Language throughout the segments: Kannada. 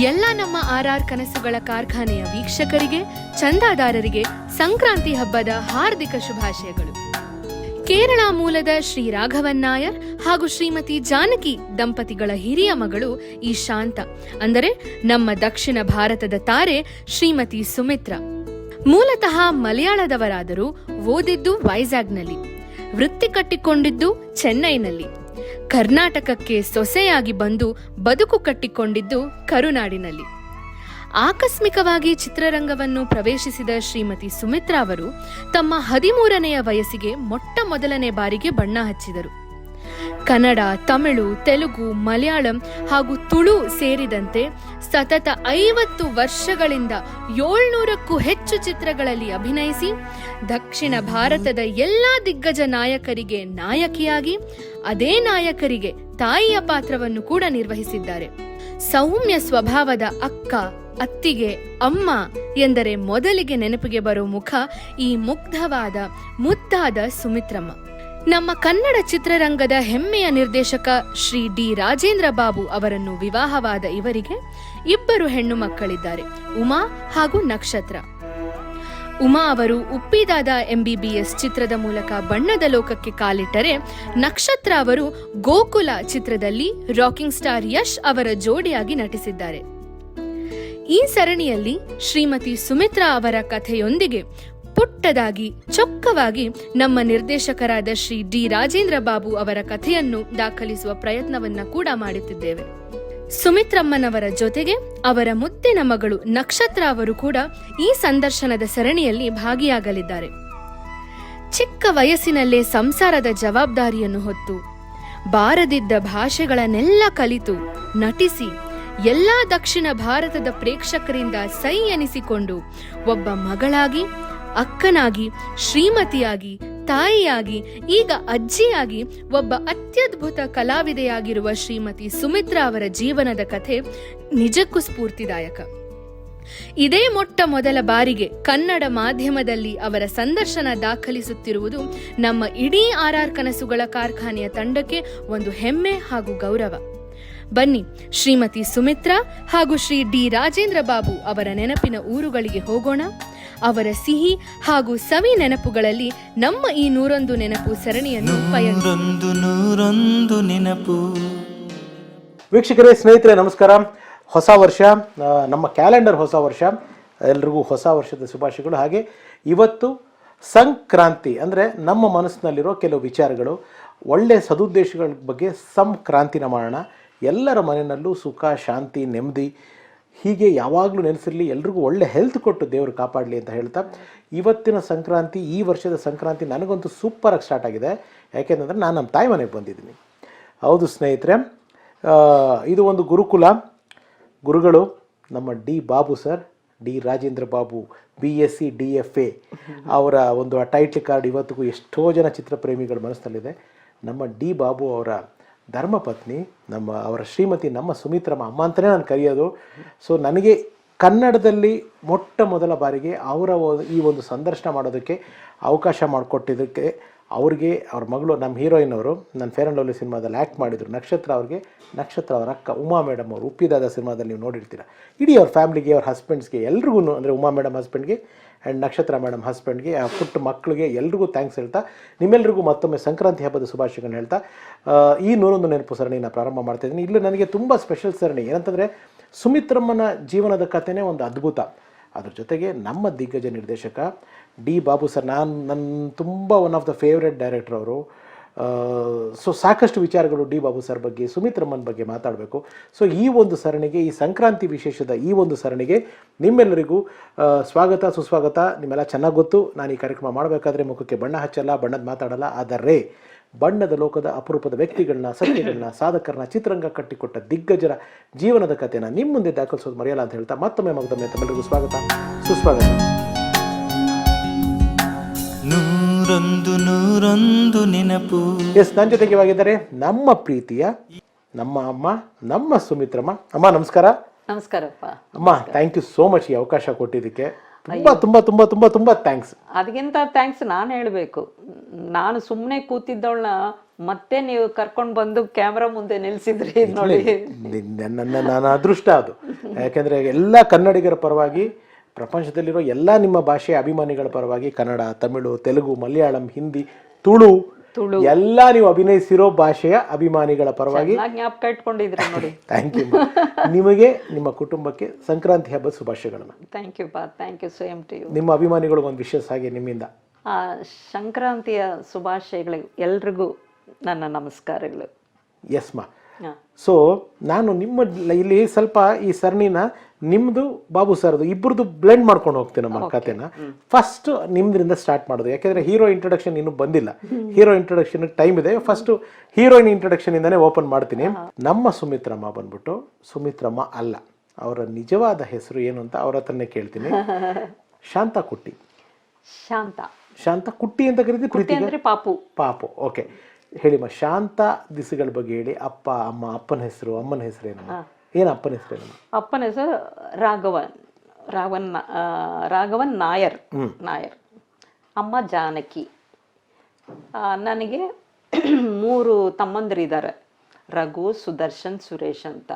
ಎಲ್ಲ ನಮ್ಮ RR ಕನಸುಗಳ ಕಾರ್ಖಾನೆಯ ವೀಕ್ಷಕರಿಗೆ, ಚಂದಾದಾರರಿಗೆ ಸಂಕ್ರಾಂತಿ ಹಬ್ಬದ ಹಾರ್ದಿಕ ಶುಭಾಶಯಗಳು. ಕೇರಳ ಮೂಲದ ಶ್ರೀ ರಾಘವನ್ ನಾಯರ್ ಹಾಗೂ ಶ್ರೀಮತಿ ಜಾನಕಿ ದಂಪತಿಗಳ ಹಿರಿಯ ಮಗಳು ಈ ಶಾಂತ, ಅಂದರೆ ನಮ್ಮ ದಕ್ಷಿಣ ಭಾರತದ ತಾರೆ ಶ್ರೀಮತಿ ಸುಮಿತ್ರಾ. ಮೂಲತಃ ಮಲಯಾಳದವರಾದರೂ ಓದಿದ್ದು ವೈಜಾಗ್ನಲ್ಲಿ, ವೃತ್ತಿ ಕಟ್ಟಿಕೊಂಡಿದ್ದು ಚೆನ್ನೈನಲ್ಲಿ, ಕರ್ನಾಟಕಕ್ಕೆ ಸೊಸೆಯಾಗಿ ಬಂದು ಬದುಕು ಕಟ್ಟಿಕೊಂಡಿದ್ದು ಕರುನಾಡಿನಲ್ಲಿ. ಆಕಸ್ಮಿಕವಾಗಿ ಚಿತ್ರರಂಗವನ್ನು ಪ್ರವೇಶಿಸಿದ ಶ್ರೀಮತಿ ಸುಮಿತ್ರಾ ಅವರು ತಮ್ಮ 13ನೆಯ ವಯಸ್ಸಿಗೆ ಮೊಟ್ಟ ಮೊದಲನೇ ಬಾರಿಗೆ ಬಣ್ಣ ಹಚ್ಚಿದರು. ಕನ್ನಡ, ತಮಿಳು, ತೆಲುಗು, ಮಲಯಾಳಂ ಹಾಗೂ ತುಳು ಸೇರಿದಂತೆ ಸತತ 50 ವರ್ಷಗಳಿಂದ 700ಕ್ಕೂ ಹೆಚ್ಚು ಚಿತ್ರಗಳಲ್ಲಿ ಅಭಿನಯಿಸಿ ದಕ್ಷಿಣ ಭಾರತದ ಎಲ್ಲಾ ದಿಗ್ಗಜ ನಾಯಕರಿಗೆ ನಾಯಕಿಯಾಗಿ, ಅದೇ ನಾಯಕರಿಗೆ ತಾಯಿಯ ಪಾತ್ರವನ್ನು ಕೂಡ ನಿರ್ವಹಿಸಿದ್ದಾರೆ. ಸೌಮ್ಯ ಸ್ವಭಾವದ ಅಕ್ಕ, ಅತ್ತಿಗೆ, ಅಮ್ಮ ಎಂದರೆ ಮೊದಲಿಗೆ ನೆನಪಿಗೆ ಬರೋ ಮುಖ ಈ ಮುಗ್ಧವಾದ ಮುದ್ದಾದ ಸುಮಿತ್ರಮ್ಮ. ನಮ್ಮ ಕನ್ನಡ ಚಿತ್ರರಂಗದ ಹೆಮ್ಮೆಯ ನಿರ್ದೇಶಕ ಶ್ರೀ ಡಿ ರಾಜೇಂದ್ರ ಬಾಬು ಅವರನ್ನು ವಿವಾಹವಾದ ಇವರಿಗೆ 2 ಹೆಣ್ಣು ಮಕ್ಕಳಿದ್ದಾರೆ, ಉಮಾ ಹಾಗೂ ನಕ್ಷತ್ರ. ಉಮಾ ಅವರು ಉಪ್ಪಿದಾದ MBBS ಚಿತ್ರದ ಮೂಲಕ ಬಣ್ಣದ ಲೋಕಕ್ಕೆ ಕಾಲಿಟ್ಟರೆ, ನಕ್ಷತ್ರ ಅವರು ಗೋಕುಲ ಚಿತ್ರದಲ್ಲಿ ರಾಕಿಂಗ್ ಸ್ಟಾರ್ ಯಶ್ ಅವರ ಜೋಡಿಯಾಗಿ ನಟಿಸಿದ್ದಾರೆ. ಈ ಸರಣಿಯಲ್ಲಿ ಶ್ರೀಮತಿ ಸುಮಿತ್ರಾ ಅವರ ಕಥೆಯೊಂದಿಗೆ ಪುಟ್ಟದಾಗಿ ಚೊಕ್ಕವಾಗಿ ನಮ್ಮ ನಿರ್ದೇಶಕರಾದ ಶ್ರೀ ಡಿ ರಾಜೇಂದ್ರ ಬಾಬು ಅವರ ಕಥೆಯನ್ನು ದಾಖಲಿಸುವ ಪ್ರಯತ್ನವನ್ನ ಕೂಡ ಮಾಡುತ್ತಿದ್ದೇವೆ. ಸುಮಿತ್ರಮ್ಮನವರ ಜೊತೆಗೆ ಅವರ ಮುದ್ದಿನ ಮಗಳು ನಕ್ಷತ್ರ ಅವರು ಕೂಡ ಈ ಸಂದರ್ಶನದ ಸರಣಿಯಲ್ಲಿ ಭಾಗಿಯಾಗಲಿದ್ದಾರೆ. ಚಿಕ್ಕ ವಯಸ್ಸಿನಲ್ಲೇ ಸಂಸಾರದ ಜವಾಬ್ದಾರಿಯನ್ನು ಹೊತ್ತು, ಬಾರದಿದ್ದ ಭಾಷೆಗಳನ್ನೆಲ್ಲ ಕಲಿತು ನಟಿಸಿ ಎಲ್ಲಾ ದಕ್ಷಿಣ ಭಾರತದ ಪ್ರೇಕ್ಷಕರಿಂದ ಸೈ ಎನಿಸಿಕೊಂಡು ಒಬ್ಬ ಮಗಳಾಗಿ, ಅಕ್ಕನಾಗಿ, ಶ್ರೀಮತಿಯಾಗಿ, ತಾಯಿಯಾಗಿ, ಈಗ ಅಜ್ಜಿಯಾಗಿ ಒಬ್ಬ ಅತ್ಯದ್ಭುತ ಕಲಾವಿದೆಯಾಗಿರುವ ಶ್ರೀಮತಿ ಸುಮಿತ್ರಾ ಅವರ ಜೀವನದ ಕಥೆ ನಿಜಕ್ಕೂ ಸ್ಫೂರ್ತಿದಾಯಕ. ಇದೇ ಮೊಟ್ಟ ಮೊದಲ ಬಾರಿಗೆ ಕನ್ನಡ ಮಾಧ್ಯಮದಲ್ಲಿ ಅವರ ಸಂದರ್ಶನ ದಾಖಲಿಸುತ್ತಿರುವುದು ನಮ್ಮ ಇಡೀ RR ಕನಸುಗಳ ಕಾರ್ಖಾನೆಯ ತಂಡಕ್ಕೆ ಒಂದು ಹೆಮ್ಮೆ ಹಾಗೂ ಗೌರವ. ಬನ್ನಿ, ಶ್ರೀಮತಿ ಸುಮಿತ್ರಾ ಹಾಗೂ ಶ್ರೀ ಡಿ ರಾಜೇಂದ್ರ ಬಾಬು ಅವರ ನೆನಪಿನ ಊರುಗಳಿಗೆ ಹೋಗೋಣ. ಅವರ ಸಿಹಿ ಹಾಗೂ ಸವಿ ನೆನಪುಗಳಲ್ಲಿ ನಮ್ಮ ಈ 101 ನೆನಪು ಸರಣಿಯನ್ನು ನೆನಪು. ವೀಕ್ಷಕರೇ, ಸ್ನೇಹಿತರೆ, ನಮಸ್ಕಾರ. ಹೊಸ ವರ್ಷ, ನಮ್ಮ ಕ್ಯಾಲೆಂಡರ್ ಹೊಸ ವರ್ಷ, ಎಲ್ರಿಗೂ ಹೊಸ ವರ್ಷದ ಶುಭಾಶಯಗಳು. ಹಾಗೆ ಇವತ್ತು ಸಂಕ್ರಾಂತಿ, ಅಂದರೆ ನಮ್ಮ ಮನಸ್ಸಿನಲ್ಲಿರೋ ಕೆಲವು ವಿಚಾರಗಳು, ಒಳ್ಳೆಯ ಸದುದ್ದೇಶಗಳ ಬಗ್ಗೆ ಸಂಕ್ರಾಂತಿನ ಮಾಡೋಣ. ಎಲ್ಲರ ಮನೆಯಲ್ಲೂ ಸುಖ, ಶಾಂತಿ, ನೆಮ್ಮದಿ ಹೀಗೆ ಯಾವಾಗಲೂ ನೆನೆಸಿರಲಿ, ಎಲ್ರಿಗೂ ಒಳ್ಳೆ ಹೆಲ್ತ್ ಕೊಟ್ಟು ದೇವರು ಕಾಪಾಡಲಿ ಅಂತ ಹೇಳ್ತಾ, ಇವತ್ತಿನ ಸಂಕ್ರಾಂತಿ, ಈ ವರ್ಷದ ಸಂಕ್ರಾಂತಿ ನನಗಂತೂ ಸೂಪರಾಗಿ ಸ್ಟಾರ್ಟ್ ಆಗಿದೆ. ಯಾಕೆಂತಂದರೆ ನಾನು ನಮ್ಮ ತಾಯಿ ಮನೆಗೆ ಬಂದಿದ್ದೀನಿ. ಹೌದು ಸ್ನೇಹಿತರೆ, ಇದು ಒಂದು ಗುರುಕುಲ. ಗುರುಗಳು ನಮ್ಮ D Babu sir, D Rajendra Babu, BSc DFA ಅವರ ಒಂದು ಟೈಟ್ಲ್ ಕಾರ್ಡ್ ಇವತ್ತಿಗೂ ಎಷ್ಟೋ ಜನ ಚಿತ್ರಪ್ರೇಮಿಗಳ ಮನಸ್ಸಿನಲ್ಲಿದೆ. ನಮ್ಮ ಡಿ ಬಾಬು ಅವರ ಧರ್ಮಪತ್ನಿ, ಅವರ ಶ್ರೀಮತಿ ನಮ್ಮ ಸುಮಿತ್ರಮ್ಮ, ಅಮ್ಮ ಅಂತಲೇ ನಾನು ಕರೆಯೋದು. ಸೊ ನನಗೆ ಕನ್ನಡದಲ್ಲಿ ಮೊಟ್ಟ ಮೊದಲ ಬಾರಿಗೆ ಅವರ ಈ ಒಂದು ಸಂದರ್ಶನ ಮಾಡೋದಕ್ಕೆ ಅವಕಾಶ ಮಾಡಿಕೊಟ್ಟಿದ್ದಕ್ಕೆ ಅವ್ರಿಗೆ, ಅವ್ರ ಮಗಳು, ನಮ್ಮ ಹೀರೋಯಿನ್ ಅವರು ನನ್ನ ಫೇರ್ ಆ್ಯಂಡ್ ಲವ್ಲಿ ಸಿನಿಮಾದಲ್ಲಿ ಆ್ಯಕ್ಟ್ ಮಾಡಿದರು, ನಕ್ಷತ್ರ ಅವ್ರಿಗೆ. ನಕ್ಷತ್ರ ಅವರ ಅಕ್ಕ ಉಮಾ ಮೇಡಮ್ ಅವರು ಉಪ್ಪಿದಾದ ಸಿನಿಮಾದಲ್ಲಿ ನೀವು ನೋಡಿರ್ತೀರ. ಇಡೀ ಅವ್ರ ಫ್ಯಾಮಿಲಿಗೆ, ಅವ್ರ ಹಸ್ಬೆಂಡ್ಸ್ಗೆ ಎಲ್ರಿಗೂ, ಅಂದರೆ ಉಮಾ ಮೇಡಮ್ ಹಸ್ಬೆಂಡ್ಗೆ ಆ್ಯಂಡ್ ನಕ್ಷತ್ರ ಮೇಡಮ್ ಹಸ್ಬೆಂಡ್ಗೆ, ಆ ಪುಟ್ಟ ಮಕ್ಕಳಿಗೆ ಎಲ್ರಿಗೂ ಥ್ಯಾಂಕ್ಸ್ ಹೇಳ್ತಾ, ನಿಮ್ಮೆಲ್ಲರಿಗೂ ಮತ್ತೊಮ್ಮೆ ಸಂಕ್ರಾಂತಿ ಹಬ್ಬದ ಶುಭಾಶಯಗಳನ್ನ ಹೇಳ್ತಾ ಈ 101 ನೆನಪು ಸರಣಿನ ಪ್ರಾರಂಭ ಮಾಡ್ತಾಯಿದ್ದೀನಿ. ಇಲ್ಲಿ ನನಗೆ ತುಂಬ ಸ್ಪೆಷಲ್ ಸರಣಿ ಏನಂತಂದರೆ, ಸುಮಿತ್ರಮ್ಮನ ಜೀವನದ ಕಥೆನೇ ಒಂದು ಅದ್ಭುತ. ಅದ್ರ ಜೊತೆಗೆ ನಮ್ಮ ದಿಗ್ಗಜ ನಿರ್ದೇಶಕ ಡಿ ಬಾಬು ಸರ್, ನನ್ನ ತುಂಬ one of the favourite director ಅವರು. ಸೊ ಸಾಕಷ್ಟು ವಿಚಾರಗಳು ಡಿ ಬಾಬು ಸರ್ ಬಗ್ಗೆ, ಸುಮಿತ್ರಮ್ಮನ ಬಗ್ಗೆ ಮಾತಾಡಬೇಕು. ಸೊ ಈ ಒಂದು ಸರಣಿಗೆ, ಈ ಸಂಕ್ರಾಂತಿ ವಿಶೇಷದ ಈ ಒಂದು ಸರಣಿಗೆ ನಿಮ್ಮೆಲ್ಲರಿಗೂ ಸ್ವಾಗತ, ಸುಸ್ವಾಗತ. ನಿಮ್ಮೆಲ್ಲ ಚೆನ್ನಾಗಿ ಗೊತ್ತು, ನಾನು ಈ ಕಾರ್ಯಕ್ರಮ ಮಾಡಬೇಕಾದ್ರೆ ಮುಖಕ್ಕೆ ಬಣ್ಣ ಹಚ್ಚಲ್ಲ, ಬಣ್ಣದ ಮಾತಾಡಲ್ಲ. ಆದರೆ ಬಣ್ಣದ ಲೋಕದ ಅಪರೂಪದ ವ್ಯಕ್ತಿಗಳನ್ನ, ಸತ್ಯಗಳನ್ನ, ಸಾಧಕರನ್ನ, ಚಿತ್ರರಂಗ ಕಟ್ಟಿಕೊಟ್ಟ ದಿಗ್ಗಜರ ಜೀವನದ ಕಥೆನ ನಿಮ್ಮ ಮುಂದೆ ದಾಖಲಿಸೋದು ಮರೆಯಲ್ಲ ಅಂತ ಹೇಳ್ತಾ ಮತ್ತೊಮ್ಮೆ ಮಗದೊಮ್ಮೆ ತಮ್ಮೆಲ್ಲರಿಗೂ ಸ್ವಾಗತ, ಸುಸ್ವಾಗತ. 101 ನೆನಪು. ಎಸ್, ನನ್ನ ಜೊತೆಗೆ ಇವಾಗಿದ್ದಾರೆ ನಮ್ಮ ಪ್ರೀತಿಯ ನಮ್ಮ ಅಮ್ಮ, ನಮ್ಮ ಸುಮಿತ್ರಮ್ಮ. ಅಮ್ಮ ನಮಸ್ಕಾರ. ನಮಸ್ಕಾರಪ್ಪ. ಅಮ್ಮ, ಥ್ಯಾಂಕ್ ಯು ಸೋ ಮಚ್ ಈ ಅವಕಾಶ ಕೊಟ್ಟಿದ್ದಕ್ಕೆ. ತುಂಬಾ ತುಂಬಾ ತುಂಬಾ ತುಂಬಾ ತುಂಬಾ ಥ್ಯಾಂಕ್ಸ್. ಅದಕ್ಕಿಂತ ಥ್ಯಾಂಕ್ಸ್ ನಾನು ಹೇಳಬೇಕು. ನಾನು ಸುಮ್ಮನೆ ಕೂತಿದ್ದವಳನ್ನ ಮತ್ತೆ ನೀವು ಕರ್ಕೊಂಡು ಬಂದು ಕ್ಯಾಮ್ರಾ ಮುಂದೆ ನಿಲ್ಸಿದ್ರಿ ನೋಡಿ. ನನ್ನ ಅದೃಷ್ಟ ಅದು. ಯಾಕೆಂದ್ರೆ ಎಲ್ಲ ಕನ್ನಡಿಗರ ಪರವಾಗಿ, ಪ್ರಪಂಚದಲ್ಲಿರೋ ಎಲ್ಲ ನಿಮ್ಮ ಭಾಷೆಯ ಅಭಿಮಾನಿಗಳ ಪರವಾಗಿ, ಕನ್ನಡ, ತಮಿಳು, ತೆಲುಗು, ಮಲಯಾಳಂ, ಹಿಂದಿ, ತುಳು ಎಲ್ಲ ನೀವು ಅಭಿನಯಿಸಿರೋ ಭಾಷೆಯ ಅಭಿಮಾನಿಗಳ ಪರವಾಗಿ ಜ್ಞಾಪಕ ಇಟ್ಕೊಂಡಿದ್ರಿ ನೋಡಿ. Thank you. ನಿಮಗೆ, ನಿಮ್ಮ ಕುಟುಂಬಕ್ಕೆ ಸಂಕ್ರಾಂತಿ ಹಬ್ಬದ ಶುಭಾಶಯಗಳನ್ನ. ಥ್ಯಾಂಕ್ ಯು ಬಾ, thank you, same to you. ನಿಮ್ಮ ಅಭಿಮಾನಿಗಳಿಗೆ ಒಂದು ವಿಶೇಷ ಹಾಗೆ ನಿಮ್ಮಿಂದ ಸಂಕ್ರಾಂತಿಯ ಶುಭಾಶಯಗಳು ಎಲ್ರಿಗೂ ನನ್ನ ನಮಸ್ಕಾರಗಳು. ಎಸ್ ಮಾ. ಸೊ ನಾನು ನಿಮ್ಮ ಇಲ್ಲಿ ಸ್ವಲ್ಪ ಈ ಸರಣಿನ ನಿಮ್ದು ಬಾಬು ಸರ್ದು ಇಬ್ಬರದು ಬ್ಲೆಂಡ್ ಮಾಡ್ಕೊಂಡು ಹೋಗ್ತೀನಿ ನಮ್ಮ ಕಥೆನ. ಫಸ್ಟ್ ನಿಮ್ದ್ರಿಂದ ಸ್ಟಾರ್ಟ್ ಮಾಡೋದು, ಯಾಕೆಂದ್ರೆ ಹೀರೋ ಇಂಟ್ರೊಡಕ್ಷನ್ ಇನ್ನೂ ಬಂದಿಲ್ಲ. ಹೀರೋ ಇಂಟ್ರೊಡಕ್ಷನ್ ಟೈಮ್ ಇದೆ. ಫಸ್ಟ್ ಹೀರೋಯಿನ್ ಇಂಟ್ರೊಡಕ್ಷನ್ ಇಂದಾನೆ ಓಪನ್ ಮಾಡ್ತೀನಿ. ನಮ್ಮ ಸುಮಿತ್ರಮ್ಮ ಬಂದ್ಬಿಟ್ಟು ಸುಮಿತ್ರಮ್ಮ ಅಲ್ಲ, ಅವರ ನಿಜವಾದ ಹೆಸರು ಏನು ಅಂತ ಅವ್ರ ಹತ್ರನೇ ಕೇಳ್ತೀನಿ. ಶಾಂತಾ ಕುಟ್ಟಿ. ಶಾಂತ ಕುಟ್ಟಿ ಅಂತ ಕರೀತೀವಿ. ಪ್ರೀತಿ ಪಾಪು. ಪಾಪು. ಓಕೆ, ಹೇಳಿಮ್ಮ ಶಾಂತ ದಿಸಗಳ ಬಗ್ಗೆ ಹೇಳಿ. ಅಪ್ಪ ಅಮ್ಮ, ಅಪ್ಪನ ಹೆಸರು, ಅಮ್ಮನ ಹೆಸರು ಏನು ಅಪ್ಪನ ಹೆಸರು? ಅಪ್ಪನ ಹೆಸರು ರಾಘವನ್ ನಾಯರ್. ಅಮ್ಮ ಜಾನಕಿ. ನನಗೆ 3 ತಮ್ಮಂದಿರಿದ್ದಾರೆ, ರಘು, ಸುದರ್ಶನ್, ಸುರೇಶ್ ಅಂತ.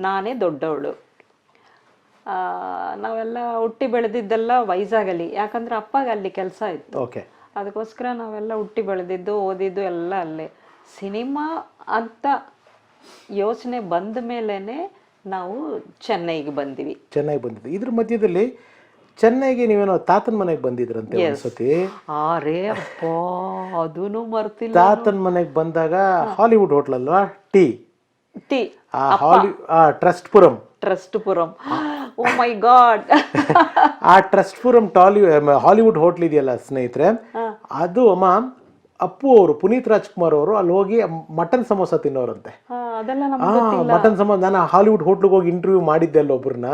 ನಾನೇ ದೊಡ್ಡವಳು. ನಾವೆಲ್ಲ ಹುಟ್ಟಿ ಬೆಳೆದಿದ್ದೆಲ್ಲ ವೈಜಾಗಲ್ಲಿ, ಯಾಕಂದ್ರೆ ಅಪ್ಪಗೆ ಅಲ್ಲಿ ಕೆಲಸ ಇತ್ತು. ಓಕೆ, ಅದಕ್ಕೋಸ್ಕರ ನಾವೆಲ್ಲ ಹುಟ್ಟಿ ಬೆಳೆದಿದ್ದು, ಓದಿದ್ದು ಎಲ್ಲ ಅಲ್ಲೇ. ಸಿನಿಮಾ ಅಂತ ಯೋಚನೆ ಬಂದ ಮೇಲೇನೆ ನಾವು ಚೆನ್ನೈಗೆ ಬಂದಿವಿ. ಚೆನ್ನೈಗೆ ಬಂದಿದ್ವಿ. ಇದ್ರ ಮಧ್ಯದಲ್ಲಿ ಚೆನ್ನೈಗೆ ನೀವೇನೋ ತಾತನ ಮನೆಗೆ ಬಂದಿದ್ರಂತೆ ಒಂದ್ಸತಿ. ಅರೇ ಅಪ್ಪ, ಅದೂನು ಮರ್ತಿಲ್ಲ. ತಾತನ ಮನೆಗೆ ಬಂದಾಗ ಹಾಲಿವುಡ್ ಹೋಟ್ಲ್ ಅಲ್ವಾ, ಟೀ ಟ್ರಸ್ಟ್ ಪುರಂ. ಓ ಮೈ ಗಾಡ್. ಆ ಟ್ರಸ್ಟ್ ಪುರಂ ಹಾಲಿವುಡ್ ಹೋಟ್ಲ್ ಇದೆಯಲ್ಲ ಸ್ನೇಹಿತರೆ, ಅದು ಅಮ್ಮ ಅಪ್ಪು ಅವರು, ಪುನೀತ್ ರಾಜ್ಕುಮಾರ್ ಅವರು ಅಲ್ಲಿ ಹೋಗಿ ಮಟನ್ ಸಮೋಸ ತಿನ್ನೋರಂತೆ. ಮಟನ್ ಸಮೋಸ ನಾನು ಹಾಲಿವುಡ್ ಹೋಟ್ಲಿಗೆ ಹೋಗಿ ಇಂಟರ್ವ್ಯೂ ಮಾಡಿದ್ದೆ ಅಲ್ಲಿ ಒಬ್ರನ್ನ.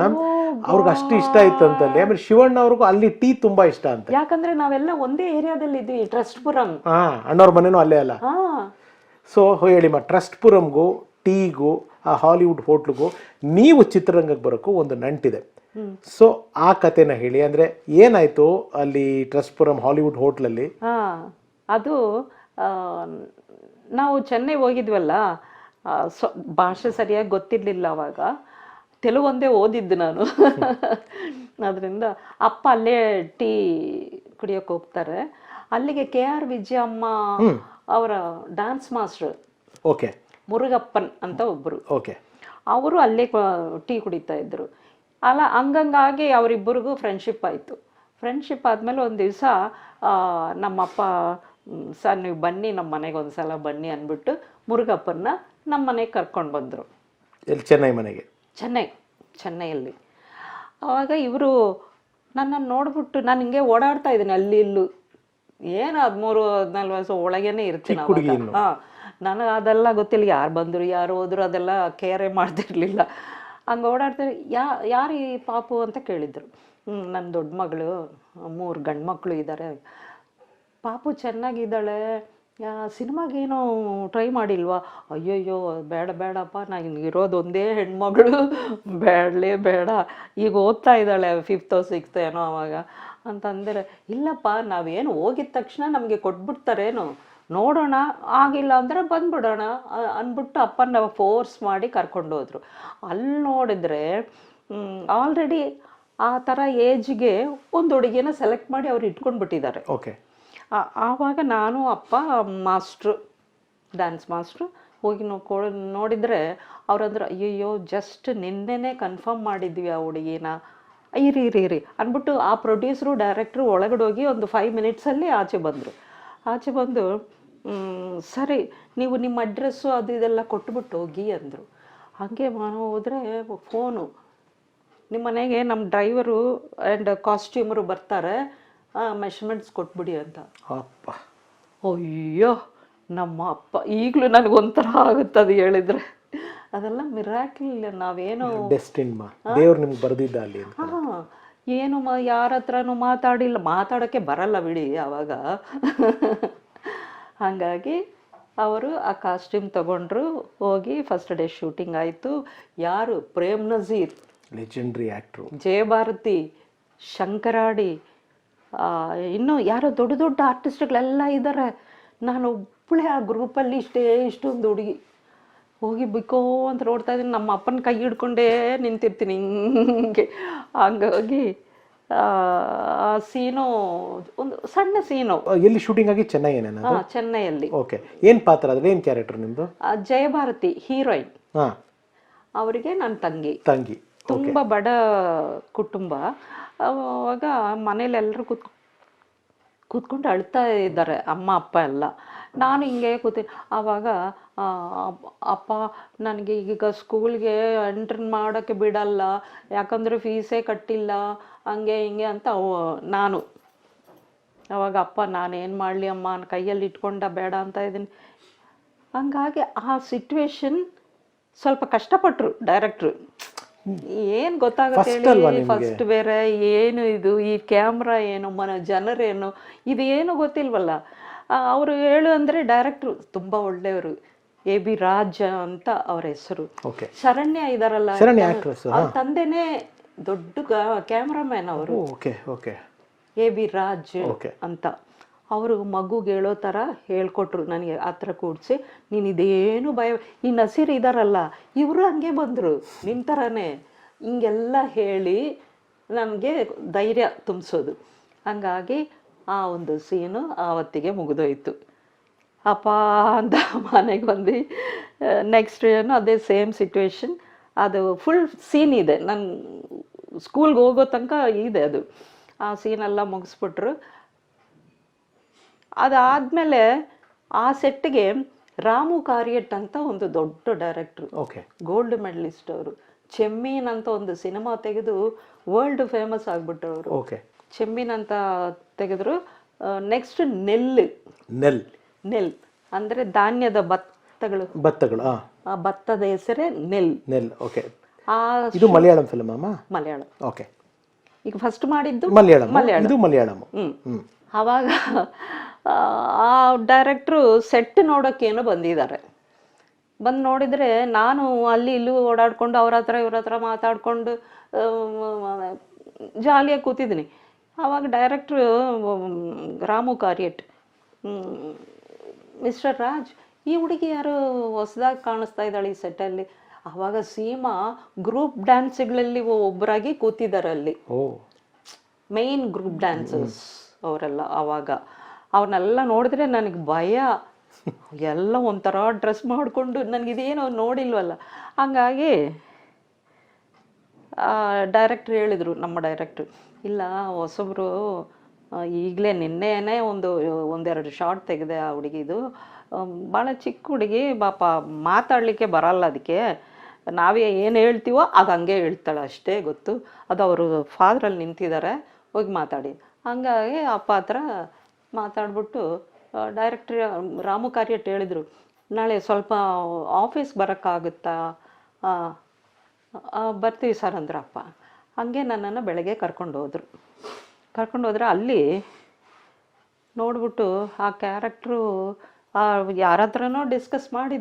ಅವ್ರಿಗೆ ಅಷ್ಟು ಇಷ್ಟ ಆಯ್ತು ಅಂತಲ್ಲಿ. ಆಮೇಲೆ ಶಿವಣ್ಣ ಅವ್ರಿಗೂ ಅಲ್ಲಿ ಟೀ ತುಂಬಾ ಇಷ್ಟ ಅಂತ. ಯಾಕಂದ್ರೆ ನಾವೆಲ್ಲ ಒಂದೇ ಏರಿಯಾದಲ್ಲಿ ಇದ್ವಿ, ಟ್ರಸ್ಟ್ ಪುರಂ. ಅಣ್ಣವ್ರ ಮನೇನೂ ಅಲ್ಲೇ ಅಲ್ಲ. ಸೊ ಹೇಳಿಮ್ಮ, ಟ್ರಸ್ಟ್ ಪುರಂಗೂ ಟೀಗೂ ಆ ಹಾಲಿವುಡ್ ಹೋಟ್ಲಿಗೂ ನೀವು ಚಿತ್ರರಂಗಕ್ಕೆ ಬರೋಕ್ಕೂ ಒಂದು ನಂಟಿದೆ. ಸೊ ಆ ಕಥೆನ ಹೇಳಿ. ಅಂದ್ರೆ ಏನಾಯ್ತು ಅಲ್ಲಿ ಟ್ರಸ್ಟ್ ಪುರಂ ಹಾಲಿವುಡ್ ಹೋಟ್ಲಲ್ಲಿ? ಅದು ನಾವು ಚೆನ್ನೈ ಹೋಗಿದ್ವಲ್ಲ, ಭಾಷೆ ಸರಿಯಾಗಿ ಗೊತ್ತಿರಲಿಲ್ಲ ಅವಾಗ. ತೆಲುಗು ಒಂದೇ ಓದಿದ್ದು ನಾನು. ಅದರಿಂದ ಅಪ್ಪ ಅಲ್ಲೇ ಟೀ ಕುಡಿಯೋಕೆ ಹೋಗ್ತಾರೆ. ಅಲ್ಲಿಗೆ KR ವಿಜಯಮ್ಮ ಅವರ ಡ್ಯಾನ್ಸ್ ಮಾಸ್ಟರ್ ಓಕೆ ಮುರುಗಪ್ಪನ್ ಅಂತ ಒಬ್ಬರು, ಓಕೆ, ಅವರು ಅಲ್ಲೇ ಟೀ ಕುಡಿತಾ ಇದ್ರು. ಅಲ್ಲ, ಹಂಗಾಗಿ ಅವರಿಬ್ಬರಿಗೂ ಫ್ರೆಂಡ್ಶಿಪ್ ಆಯಿತು. ಫ್ರೆಂಡ್ಶಿಪ್ ಆದಮೇಲೆ ಒಂದು ದಿವಸ ನಮ್ಮಪ್ಪ, ಸರ್ ನೀವು ಬನ್ನಿ ನಮ್ಮ ಮನೆಗೆ ಒಂದ್ಸಲ ಬನ್ನಿ ಅಂದ್ಬಿಟ್ಟು ಮುರುಗಪ್ಪನ್ನ ನಮ್ಮ ಮನೆಗೆ ಕರ್ಕೊಂಡು ಬಂದರು. ಚೆನ್ನೈ ಮನೆಗೆ? ಚೆನ್ನೈಯಲ್ಲಿ. ಆವಾಗ ಇವರು ನನ್ನನ್ನು ನೋಡ್ಬಿಟ್ಟು, ನಾನು ಹಿಂಗೆ ಓಡಾಡ್ತಾ ಇದ್ದೀನಿ ಅಲ್ಲಿ ಇಲ್ಲೂ, ಏನು 13-14 ವರ್ಷ ಒಳಗೇನೆ ಇರ್ತೀನಿ. ನನಗೆ ಅದೆಲ್ಲ ಗೊತ್ತಿಲ್ಲ, ಯಾರು ಬಂದರು ಯಾರು ಹೋದ್ರು ಅದೆಲ್ಲ ಕೇರೇ ಮಾಡ್ತಿರ್ಲಿಲ್ಲ. ಹಂಗೆ ಓಡಾಡ್ತಾರೆ. ಯಾರು ಈ ಪಾಪು ಅಂತ ಕೇಳಿದ್ರು. ನನ್ನ ದೊಡ್ಡ ಮಗಳು, 3 ಗಂಡು ಮಕ್ಕಳು ಇದ್ದಾರೆ. ಪಾಪು ಚೆನ್ನಾಗಿದ್ದಾಳೆ, ಸಿನಿಮಾಗೇನು ಟ್ರೈ ಮಾಡಿಲ್ವಾ? ಅಯ್ಯಯ್ಯೋ ಬೇಡಪ್ಪ, ನಾನು ಇರೋದು ಒಂದೇ ಹೆಣ್ಮಗಳು, ಬೇಡ, ಈಗ ಓದ್ತಾ ಇದ್ದಾಳೆ 5th or 6th ಏನೋ ಅವಾಗ ಅಂತಂದರೆ. ಇಲ್ಲಪ್ಪ, ನಾವೇನು ಹೋಗಿದ ತಕ್ಷಣ ನಮಗೆ ಕೊಟ್ಬಿಡ್ತಾರೇನು, ನೋಡೋಣ, ಆಗಿಲ್ಲ ಅಂದರೆ ಬಂದ್ಬಿಡೋಣ ಅಂದ್ಬಿಟ್ಟು ಅಪ್ಪನ ಫೋರ್ಸ್ ಮಾಡಿ ಕರ್ಕೊಂಡು ಹೋದ್ರು. ಅಲ್ಲಿ ನೋಡಿದ್ರೆ ಆಲ್ರೆಡಿ ಆ ಥರ ಏಜ್ಗೆ ಒಂದು ಹುಡುಗಿನ ಸೆಲೆಕ್ಟ್ ಮಾಡಿ ಅವ್ರು ಇಟ್ಕೊಂಡ್ಬಿಟ್ಟಿದ್ದಾರೆ. ಓಕೆ. ಆವಾಗ ನಾನು ಅಪ್ಪ ಡ್ಯಾನ್ಸ್ ಮಾಸ್ಟ್ರು ಹೋಗಿ ನೋಡಿದರೆ ಅವ್ರಂದ್ರೆ, ಅಯ್ಯಯ್ಯೋ ಜಸ್ಟ್ ನಿನ್ನೆನೇ ಕನ್ಫರ್ಮ್ ಮಾಡಿದ್ವಿ ಆ ಹುಡುಗಿನ, ಇರಿ ಅಂದ್ಬಿಟ್ಟು ಆ ಪ್ರೊಡ್ಯೂಸರು ಡೈರೆಕ್ಟ್ರು ಒಳಗಡೆ ಹೋಗಿ ಒಂದು 5 minutesಲ್ಲಿ ಆಚೆ ಬಂದು ಸರಿ ನೀವು ನಿಮ್ಮ ಅಡ್ರೆಸ್ಸು ಅದು ಇದೆಲ್ಲ ಕೊಟ್ಬಿಟ್ಟು ಹೋಗಿ ಅಂದರು. ಹಾಗೆ ಹೋದರೆ ಫೋನು, ನಿಮ್ಮ ಮನೆಗೆ ನಮ್ಮ ಡ್ರೈವರು ಆ್ಯಂಡ್ ಕಾಸ್ಟ್ಯೂಮರು ಬರ್ತಾರೆ, ಮೆಷರ್ಮೆಂಟ್ಸ್ ಕೊಟ್ಬಿಡಿ ಅಂತ. ಅಪ್ಪ, ಅಯ್ಯೋ ನಮ್ಮ ಅಪ್ಪ, ಈಗಲೂ ನನಗೊಂಥರ ಆಗುತ್ತೆ ಅದು ಹೇಳಿದರೆ. ಅದೆಲ್ಲ ಮಿರಾಕಲ್. ನಾವೇನು ದೇವ್ರು ನಿಮ್ಗೆ ಬರ್ದಿದ್ದ ಅಲ್ಲಿ. ಏನು ಯಾರ ಹತ್ರನೂ ಮಾತಾಡೋಕ್ಕೆ ಬರಲ್ಲ ಬಿಡಿ ಆವಾಗ. ಹಾಗಾಗಿ ಅವರು ಆ ಕಾಸ್ಟ್ಯೂಮ್ ತಗೊಂಡ್ರು, ಹೋಗಿ ಫಸ್ಟ್ ಡೇ ಶೂಟಿಂಗ್ ಆಯಿತು. ಯಾರು? ಪ್ರೇಮ್ ನಜೀರ್, ಲೆಜೆಂಡ್ರಿ ಆ್ಯಕ್ಟ್ರು, ಜಯಭಾರತಿ, ಶಂಕರಾಡಿ, ಇನ್ನೂ ಯಾರೋ ದೊಡ್ಡ ದೊಡ್ಡ ಆರ್ಟಿಸ್ಟ್ಗಳೆಲ್ಲ ಇದ್ದಾರೆ. ನಾನು ಒಬ್ಬಳೇ ಆ ಗ್ರೂಪಲ್ಲಿ ಇಷ್ಟೊಂದು ಹುಡುಗಿ ಹೋಗಿ ಬಿಕೋ ಅಂತ ನೋಡ್ತಾ ಇದ್ದೀನಿ. ನಮ್ಮ ಅಪ್ಪನ ಕೈ ಹಿಡ್ಕೊಂಡೇ ನಿಂತಿರ್ತೀನಿ ಹಿಂಗೆ. ಹಂಗಾಗಿ ಆ ಸೀನು ಒಂದು ಸಣ್ಣ ಸೀನು. ಎಲ್ಲಿ ಶೂಟಿಂಗ್ ಆಗಿ? ಚೆನ್ನೈ ಏನೇನ? ಚೆನ್ನೈಯಲ್ಲಿ. ಓಕೆ. ಏನು ಪಾತ್ರ ಅದ್ರಲ್ಲಿ, ಏನು ಕ್ಯಾರೆಕ್ಟರ್ ನಿಮ್ಮದು? ಜಯಭಾರತಿ ಹೀರೋಯಿನ್. ಹಾಂ. ಅವರಿಗೆ ನನ್ನ ತಂಗಿ. ತುಂಬ ಬಡ ಕುಟುಂಬ. ಅವಾಗ ಮನೇಲಿ ಎಲ್ಲರೂ ಕೂತ್ಕೊಂಡು ಅಳ್ತಾ ಇದ್ದಾರೆ, ಅಮ್ಮ ಅಪ್ಪ ಎಲ್ಲ. ನಾನು ಹಿಂಗೆ ಕೂತೀನಿ. ಆವಾಗ ಅಪ್ಪ ನನಗೆ ಈಗ ಸ್ಕೂಲ್ಗೆ ಎಂಟ್ರ್ ಮಾಡೋಕ್ಕೆ ಬಿಡಲ್ಲ, ಯಾಕಂದರೆ ಫೀಸೇ ಕಟ್ಟಿಲ್ಲ, ಹಂಗೆ ಹಿಂಗೆ ಅಂತ ನಾನು. ಅವಾಗ ಅಪ್ಪ ನಾನೇನು ಮಾಡಲಿ ಅಮ್ಮ, ನನ್ನ ಕೈಯಲ್ಲಿ ಇಟ್ಕೊಂಡ ಬೇಡ ಅಂತ ಇದ್ದೀನಿ. ಹಂಗಾಗಿ ಆ ಸಿಟ್ಯುವೇಶನ್ ಸ್ವಲ್ಪ ಕಷ್ಟಪಟ್ಟರು ಡೈರೆಕ್ಟ್ರು. ಏನು ಗೊತ್ತಾಗುತ್ತೆ ಫಸ್ಟ್ ಬೇರೆ, ಏನು ಇದು ಈ ಕ್ಯಾಮ್ರಾ ಏನು, ಜನರೇನು, ಇದು ಏನು ಗೊತ್ತಿಲ್ವಲ್ಲ. ಅವರು ಹೇಳು ಅಂದರೆ ಡೈರೆಕ್ಟ್ರು ತುಂಬ ಒಳ್ಳೆಯವರು, AB ರಾಜ್ ಅಂತ ಅವ್ರ ಹೆಸರು. ಶರಣ್ಯ ಇದಾರಲ್ಲ, ಅವ್ರ ತಂದೆನೇ ದೊಡ್ಡ ಕ್ಯಾಮ್ರಾಮ್ಯಾನ್ ಅವರು, AB ರಾಜ್ ಅಂತ. ಅವರು ಮಗುಗೆ ಹೇಳೋ ಥರ ಹೇಳ್ಕೊಟ್ರು ನನಗೆ. ಆ ಥರ ಕೂಡಿಸಿ, ನೀನು ಇದೇನು ಭಯ, ಈ ನಸೀರ್ ಇದಾರಲ್ಲ ಇವರು ಹಂಗೆ ಬಂದರು ನಿಮ್ಮ ಥರನೇ, ಹಿಂಗೆಲ್ಲ ಹೇಳಿ ನನಗೆ ಧೈರ್ಯ ತುಂಬಿಸೋದು. ಹಂಗಾಗಿ ಆ ಒಂದು ಸೀನು ಆವತ್ತಿಗೆ ಮುಗಿದೋಯ್ತು. ಅಪ್ಪ ಅಂತ ಮನೆಗೆ ಬಂದು ನೆಕ್ಸ್ಟ್ ಏನು ಅದೇ ಸೇಮ್ ಸಿಟ್ಯುವೇಶನ್. ಅದು ಫುಲ್ ಸೀನ್ ಇದೆ, ನನ್ನ ಸ್ಕೂಲ್ಗೆ ಹೋಗೋ ತನಕ ಇದೆ ಅದು. ಆ ಸೀನೆಲ್ಲ ಮುಗಿಸ್ಬಿಟ್ರು. ಅದಾದಮೇಲೆ ಆ ಸೆಟ್ಗೆ ರಾಮು ಕಾರ್ಯಟ್ ಅಂತ ಒಂದು ದೊಡ್ಡ ಡೈರೆಕ್ಟ್ರು, ಗೋಲ್ಡ್ ಮೆಡಲಿಸ್ಟ್ ಅವರು. ಚೆಮ್ಮೀನ್ ಅಂತ ಒಂದು ಸಿನಿಮಾ ತೆಗೆದು ವರ್ಲ್ಡ್ ಫೇಮಸ್ ಆಗ್ಬಿಟ್ಟವರು. ಚೆಮ್ಮೀನ್ ಅಂತ ತೆಗೆದ್ರು. ನೆಕ್ಸ್ಟ್ ನೆಲ್ ಅಂದರೆ ಧಾನ್ಯದ ಭತ್ತಗಳು. ಆ ಭತ್ತದ ಹೆಸರೇ ನೆಲ್. ಇದು ಮಲಯಾಳಂ ಫಿಲ್ಮ್. ಮಲಯಾಳಂ. ಈಗ ಫಸ್ಟ್ ಮಾಡಿದ್ದು ಮಲಯಾಳಂ. ಆವಾಗ ಆ ಡೈರೆಕ್ಟ್ರು ಸೆಟ್ ನೋಡೋಕ್ಕೇನೋ ಬಂದಿದ್ದಾರೆ. ಬಂದು ನೋಡಿದರೆ ನಾನು ಅಲ್ಲಿ ಇಲ್ಲೂ ಓಡಾಡ್ಕೊಂಡು ಅವ್ರ ಹತ್ರ ಇವ್ರ ಹತ್ರ ಮಾತಾಡ್ಕೊಂಡು ಜಾಲಿಯಾಗಿ ಕೂತಿದ್ದೀನಿ. ಆವಾಗ ಡೈರೆಕ್ಟ್ರು ರಾಮು ಕಾರ್ಯಟ್, ಮಿಸ್ಟರ್ ರಾಜ್, ಈ ಹುಡುಗಿ ಯಾರು ಹೊಸದಾಗಿ ಕಾಣಿಸ್ತಾ ಇದ್ದಾಳೆ ಈ ಸೆಟ್ಟಲ್ಲಿ. ಆವಾಗ ಸೀಮಾ ಗ್ರೂಪ್ ಡ್ಯಾನ್ಸ್ಗಳಲ್ಲಿ ಒಬ್ಬರಾಗಿ ಕೂತಿದ್ದಾರೆ ಅಲ್ಲಿ, ಮೇನ್ ಗ್ರೂಪ್ ಡ್ಯಾನ್ಸರ್ಸ್ ಅವರೆಲ್ಲ. ಆವಾಗ ಅವ್ರನ್ನೆಲ್ಲ ನೋಡಿದ್ರೆ ನನಗೆ ಭಯ, ಎಲ್ಲ ಒಂಥರ ಡ್ರೆಸ್ ಮಾಡಿಕೊಂಡು, ನನಗಿದೇನೋ ನೋಡಿಲ್ವಲ್ಲ. ಹಂಗಾಗಿ ಡೈರೆಕ್ಟ್ರು ಹೇಳಿದರು, ನಮ್ಮ ಡೈರೆಕ್ಟ್ರು, ಇಲ್ಲ ಹೊಸಬ್ರು, ಈಗಲೇ ನಿನ್ನೆನೇ ಒಂದೆರಡು ಶಾರ್ಟ್ ತೆಗೆದೆ ಆ ಹುಡುಗಿದು, ಭಾಳ ಚಿಕ್ಕ ಹುಡುಗಿ, ಪಾಪ ಮಾತಾಡಲಿಕ್ಕೆ ಬರಲ್ಲ, ಅದಕ್ಕೆ ನಾವೇ ಏನು ಹೇಳ್ತೀವೋ ಅದು ಹಂಗೆ ಹೇಳ್ತಾಳೆ ಅಷ್ಟೇ ಗೊತ್ತು, ಅದು ಅವರು ಫಾದ್ರಲ್ಲಿ ನಿಂತಿದ್ದಾರೆ, ಹೋಗಿ ಮಾತಾಡಿ. ಹಂಗಾಗಿ ಅಪ್ಪ ಹತ್ರ ಮಾತಾಡ್ಬಿಟ್ಟು ಡೈರೆಕ್ಟ್ರ್ ರಾಮು ಕಾರ್ಯಟ್ ಹೇಳಿದರು, ನಾಳೆ ಸ್ವಲ್ಪ ಆಫೀಸ್ಗೆ ಬರೋಕ್ಕಾಗುತ್ತಾ? ಬರ್ತೀವಿ ಸರ್ ಅಂದ್ರಪ್ಪ. ಹಾಗೆ ನನ್ನನ್ನು ಬೆಳಗ್ಗೆ ಕರ್ಕೊಂಡು ಹೋದ್ರೆ ಅಲ್ಲಿ ನೋಡ್ಬಿಟ್ಟು ಆ ಕ್ಯಾರೆಕ್ಟ್ರು ಯಾರ ಹತ್ರನೋ ಡಿಸ್ಕಸ್ ಮಾಡಿ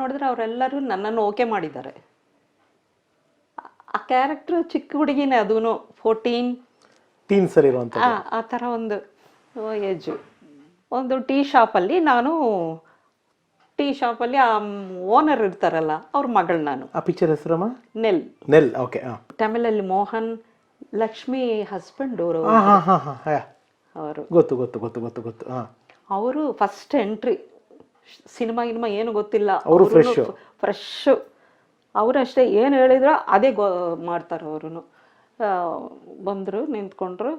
ನೋಡಿದ್ರೆ ಅವರೆಲ್ಲರೂ ನನ್ನನ್ನು ಓಕೆ ಮಾಡಿದ್ದಾರೆ. ಆ ಕ್ಯಾರೆಕ್ಟ್ರು ಚಿಕ್ಕ ಹುಡುಗಿನೇ, ಅದೂ 14 ಆ ಥರ ಒಂದು ಏಜು. ಒಂದು ಟೀ ಶಾಪಲ್ಲಿ ಆ ಓನರ್ ಇರ್ತಾರಲ್ಲ ಅವ್ರ ಮಗಳು ನಾನು. ಆ ಪಿಕ್ಚರ್ ಹೆಸರಮ್ಮ ನೆಲ್. ತಮಿಳಲ್ಲಿ ಮೋಹನ್ ಲಕ್ಷ್ಮಿ ಹಸ್ಬೆಂಡ್ ಅವರು. ಗೊತ್ತು. ಅವರು ಫಸ್ಟ್ ಎಂಟ್ರಿ, ಸಿನಿಮಾ ಏನು ಗೊತ್ತಿಲ್ಲ, ಅವರು ಫ್ರೆಶ್. ಅವರಷ್ಟೇ ಏನು ಹೇಳಿದ್ರು ಅದೇ ಮಾಡ್ತಾರೆ. ಅವರು ಬಂದರು, ನಿಂತ್ಕೊಂಡ್ರು,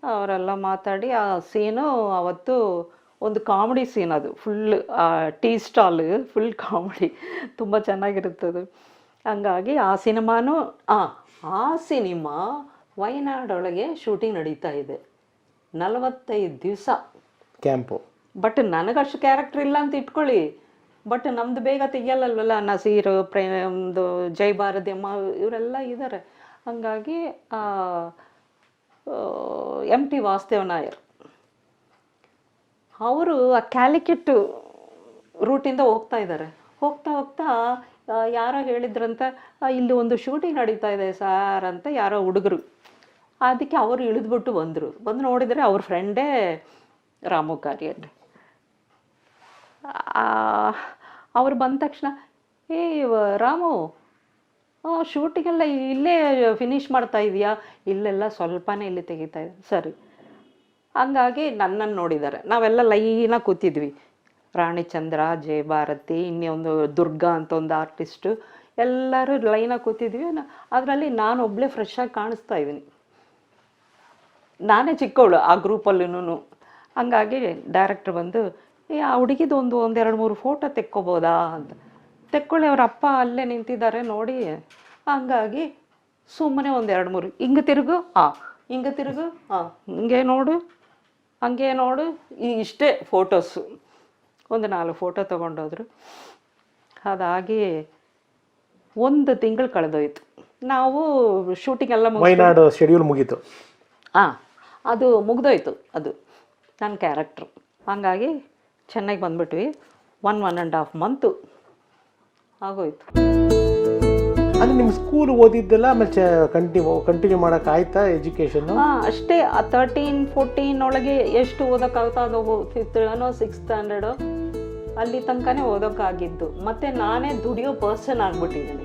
ಅವರೆಲ್ಲ ಮಾತಾಡಿ ಆ ಸೀನು ಅವತ್ತು ಒಂದು ಕಾಮಿಡಿ ಸೀನ್, ಅದು full tea stall full comedy, ತುಂಬ ಚೆನ್ನಾಗಿರುತ್ತದು. ಹಂಗಾಗಿ ಆ ಸಿನಿಮಾನು ಆ ಸಿನಿಮಾ ವಯನಾಡೊಳಗೆ ಶೂಟಿಂಗ್ ನಡೀತಾ ಇದೆ, 45 ದಿವಸ ಕ್ಯಾಂಪು. ಬಟ್ ನನಗಷ್ಟು ಕ್ಯಾರೆಕ್ಟರ್ ಇಲ್ಲ ಅಂತ ಇಟ್ಕೊಳ್ಳಿ, ಬಟ್ ನಮ್ದು ಬೇಗ ತೆಗಿಯಲ್ಲಲ್ವಲ್ಲ, ನಸೀರ್, ಪ್ರೇಮ್ದು, ಜಯಭಾರತಿ ಅಮ್ಮ ಇವರೆಲ್ಲ ಇದ್ದಾರೆ. ಹಂಗಾಗಿ MT ವಾಸುದೇವ್ ನಾಯರ್ ಅವರು ಆ ಕ್ಯಾಲಿಕಟ್ ರೂಟಿಂದ ಹೋಗ್ತಾ ಇದ್ದಾರೆ. ಹೋಗ್ತಾ ಯಾರೋ ಹೇಳಿದ್ರಂತ, ಇಲ್ಲಿ ಒಂದು ಶೂಟಿಂಗ್ ನಡೀತಾ ಇದೆ ಸಾರ್ ಅಂತ ಯಾರೋ ಹುಡುಗರು. ಅದಕ್ಕೆ ಅವರು ಇಳಿದ್ಬಿಟ್ಟು ಬಂದು ನೋಡಿದರೆ ಅವ್ರ ಫ್ರೆಂಡೇ ರಾಮು ಕಾರ್ಯನ್. ಅವ್ರು ಬಂದ ತಕ್ಷಣ, ಏ ರಾಮು, ಶೂಟಿಂಗೆಲ್ಲ ಇಲ್ಲೇ ಫಿನಿಷ್ ಮಾಡ್ತಾ ಇದೆಯಾ? ಇಲ್ಲೆಲ್ಲ ಸ್ವಲ್ಪನೇ ಇಲ್ಲಿ ತೆಗಿತಾ ಇದೆ. ಸರಿ. ಹಂಗಾಗಿ ನನ್ನನ್ನು ನೋಡಿದ್ದಾರೆ. ನಾವೆಲ್ಲ ಲೈನಾಗಿ ಕೂತಿದ್ವಿ. ರಾಣಿಚಂದ್ರ, ಜಯಭಾರತಿ, ಇನ್ನೊಂದು ದುರ್ಗಾ ಅಂತ ಒಂದು ಆರ್ಟಿಸ್ಟು, ಎಲ್ಲರೂ ಲೈನಾಗಿ ಕೂತಿದ್ವಿ. ಅದರಲ್ಲಿ ನಾನು ಒಬ್ಬಳೇ ಫ್ರೆಶ್ ಆಗಿ ಕಾಣಿಸ್ತಾ ಇದ್ದೀನಿ. ನಾನೇ ಚಿಕ್ಕವಳು ಆ ಗ್ರೂಪಲ್ಲೂ. ಹಂಗಾಗಿ ಡೈರೆಕ್ಟ್ರ್ ಬಂದು, ಆ ಹುಡುಗಿದು ಒಂದೆರಡು ಮೂರು ಫೋಟೋ ತೆಕ್ಕೋಬೋದಾ ಅಂತ. ತೆಕ್ಕೊಳ್ಳಿ, ಅವ್ರ ಅಪ್ಪ ಅಲ್ಲೇ ನಿಂತಿದ್ದಾರೆ ನೋಡಿ. ಹಂಗಾಗಿ ಸುಮ್ಮನೆ ಒಂದೆರಡು ಮೂರು, ಹಿಂಗೆ ತಿರುಗು, ಹಿಂಗೆ ತಿರುಗು, ಹಿಂಗೆ ನೋಡು, ಹಂಗೆ ನೋಡು, ಇಷ್ಟೇ ಫೋಟೋಸು. ಒಂದು 4 ಫೋಟೋ ತೊಗೊಂಡೋದ್ರು. ಅದಾಗಿ 1 ತಿಂಗಳು ಕಳೆದೋಯ್ತು. ನಾವು ಶೂಟಿಂಗ್ ಎಲ್ಲ ವೈನಾಡು ಶೆಡ್ಯೂಲ್ ಮುಗೀತು. ಅದು ಮುಗ್ದೋಯ್ತು. ಅದು ನನ್ನ ಕ್ಯಾರೆಕ್ಟ್ರು. ಹಂಗಾಗಿ ಚೆನ್ನೈಗೆ ಬಂದ್ಬಿಟ್ವಿ. 1.5 ಮಂತು ಆಗೋಯ್ತು. ಅಂದರೆ ನಿಮ್ಮ ಸ್ಕೂಲ್ ಓದಿದ್ದೆಲ್ಲ ಆಮೇಲೆ ಕಂಟಿನ್ಯೂ ಮಾಡೋಕೆ ಆಯ್ತಾ ಎಜುಕೇಷನ್ನು? ಅಷ್ಟೇ. 13-14 ಒಳಗೆ ಎಷ್ಟು ಓದೋಕ್ಕಾಗುತ್ತೋ ಅದು 5th 6th ಸ್ಟ್ಯಾಂಡರ್ಡು ಅಲ್ಲಿ ತನಕನೇ ಓದೋಕ್ಕಾಗಿದ್ದು. ಮತ್ತು ನಾನೇ ದುಡಿಯೋ ಪರ್ಸನ್ ಆಗಿಬಿಟ್ಟಿದ್ದೀನಿ.